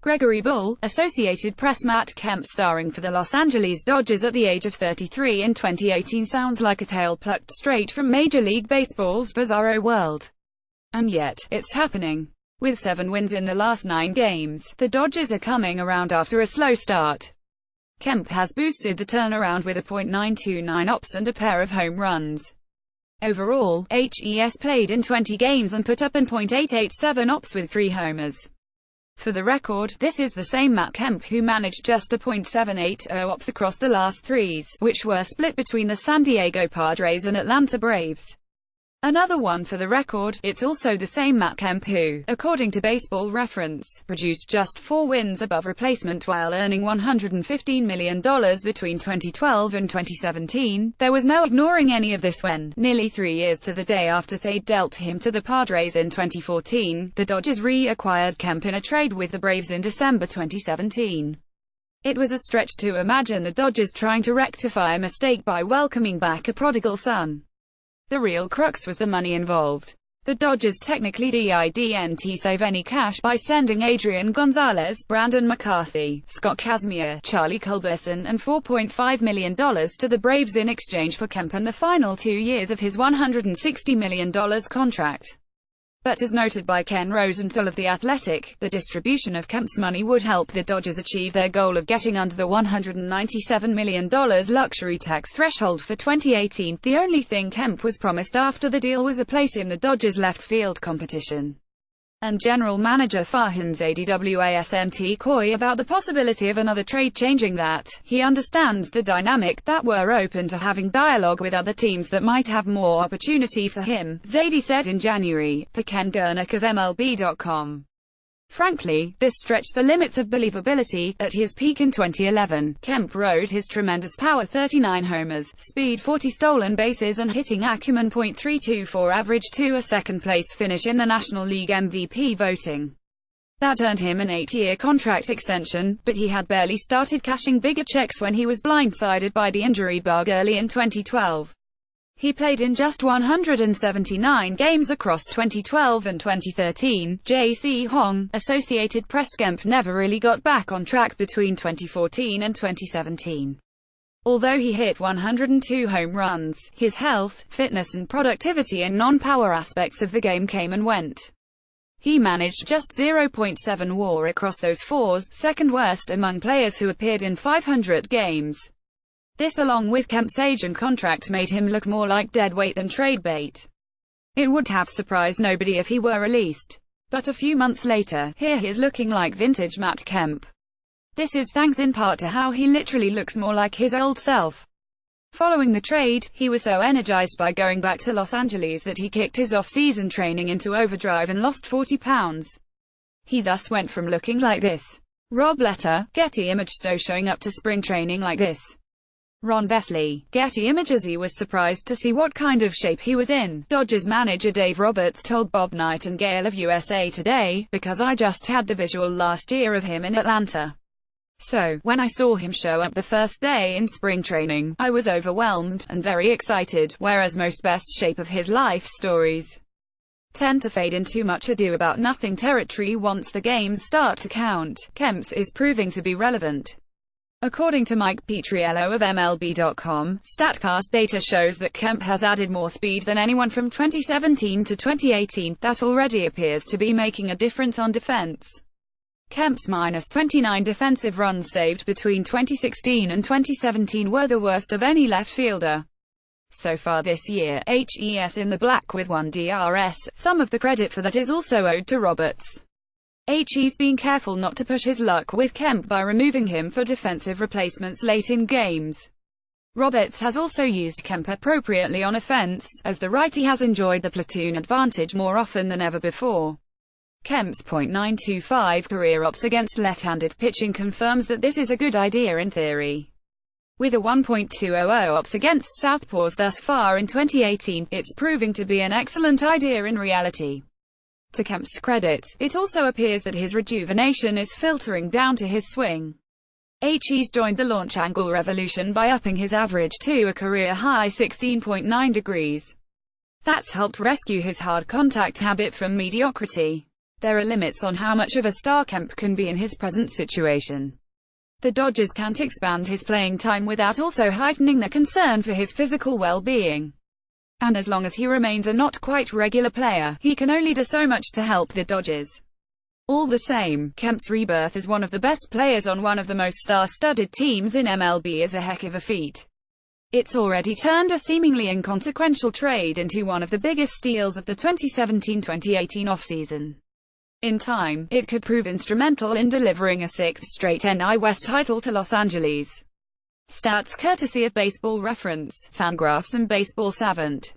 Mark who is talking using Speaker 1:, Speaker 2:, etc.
Speaker 1: Gregory Bull, Associated Press. Matt Kemp starring for the Los Angeles Dodgers at the age of 33 in 2018 sounds like a tale plucked straight from Major League Baseball's bizarro world. And yet, it's happening. With 7 wins in the last 9 games, the Dodgers are coming around after a slow start. Kemp has boosted the turnaround with a .929 ops and a pair of home runs. Overall, HES played in 20 games and put up an .887 ops with 3 homers. For the record, this is the same Matt Kemp who managed just a .780 ops across the last 3s, which were split between the San Diego Padres and Atlanta Braves. Another one for the record, it's also the same Matt Kemp who, according to Baseball Reference, produced just 4 wins above replacement while earning $115 million between 2012 and 2017. There was no ignoring any of this when, nearly 3 years to the day after they dealt him to the Padres in 2014, the Dodgers re-acquired Kemp in a trade with the Braves in December 2017. It was a stretch to imagine the Dodgers trying to rectify a mistake by welcoming back a prodigal son. The real crux was the money involved. The Dodgers technically didn't save any cash by sending Adrian Gonzalez, Brandon McCarthy, Scott Kazmir, Charlie Culberson, and $4.5 million to the Braves in exchange for Kemp and the final 2 years of his $160 million contract. But as noted by Ken Rosenthal of The Athletic, the distribution of Kemp's money would help the Dodgers achieve their goal of getting under the $197 million luxury tax threshold for 2018. The only thing Kemp was promised after the deal was a place in the Dodgers' left field competition. And general manager Farhan Zaidi wasn't coy about the possibility of another trade changing that. He understands the dynamic, that we're open to having dialogue with other teams that might have more opportunity for him, Zaidi said in January, for Ken Gurnick of MLB.com. Frankly, this stretched the limits of believability. At his peak in 2011, Kemp rode his tremendous power, 39 homers, speed, 40 stolen bases, and hitting acumen .324 average to a second-place finish in the National League MVP voting. That earned him an 8-year contract extension, but he had barely started cashing bigger checks when he was blindsided by the injury bug early in 2012. He played in just 179 games across 2012 and 2013. J.C. Hong, Associated Press. Kemp never really got back on track between 2014 and 2017. Although he hit 102 home runs, his health, fitness and productivity in non-power aspects of the game came and went. He managed just 0.7 WAR across those 4s, second worst among players who appeared in 500 games. This, along with Kemp's age and contract, made him look more like deadweight than trade bait. It would have surprised nobody if he were released. But a few months later, here he is looking like vintage Matt Kemp. This is thanks in part to how he literally looks more like his old self. Following the trade, he was so energized by going back to Los Angeles that he kicked his off-season training into overdrive and lost 40 pounds. He thus went from looking like this. Rob Letter, Getty Image, showing up to spring training like this. Ron Vesley, Getty Images. He was surprised to see what kind of shape he was in. Dodgers manager Dave Roberts told Bob Nightingale of USA Today, because I just had the visual last year of him in Atlanta. So, when I saw him show up the first day in spring training, I was overwhelmed, and very excited, whereas most best shape of his life stories tend to fade into much ado about nothing territory once the games start to count. Kemp's is proving to be relevant. According to Mike Petriello of MLB.com, StatCast data shows that Kemp has added more speed than anyone from 2017 to 2018. That already appears to be making a difference on defense. Kemp's -29 defensive runs saved between 2016 and 2017 were the worst of any left fielder. So far this year, HES in the black with 1 DRS. Some of the credit for that is also owed to Roberts. He's been careful not to push his luck with Kemp by removing him for defensive replacements late in games. Roberts has also used Kemp appropriately on offense, as the righty has enjoyed the platoon advantage more often than ever before. Kemp's .925 career ops against left-handed pitching confirms that this is a good idea in theory. With a 1.200 ops against southpaws thus far in 2018, it's proving to be an excellent idea in reality. To Kemp's credit, it also appears that his rejuvenation is filtering down to his swing. He's joined the launch angle revolution by upping his average to a career-high 16.9 degrees. That's helped rescue his hard contact habit from mediocrity. There are limits on how much of a star Kemp can be in his present situation. The Dodgers can't expand his playing time without also heightening their concern for his physical well-being. And as long as he remains a not quite regular player, he can only do so much to help the Dodgers. All the same, Kemp's rebirth as one of the best players on one of the most star-studded teams in MLB is a heck of a feat. It's already turned a seemingly inconsequential trade into one of the biggest steals of the 2017-2018 offseason. In time, it could prove instrumental in delivering a sixth straight NL West title to Los Angeles. Stats courtesy of Baseball Reference, Fangraphs and Baseball Savant.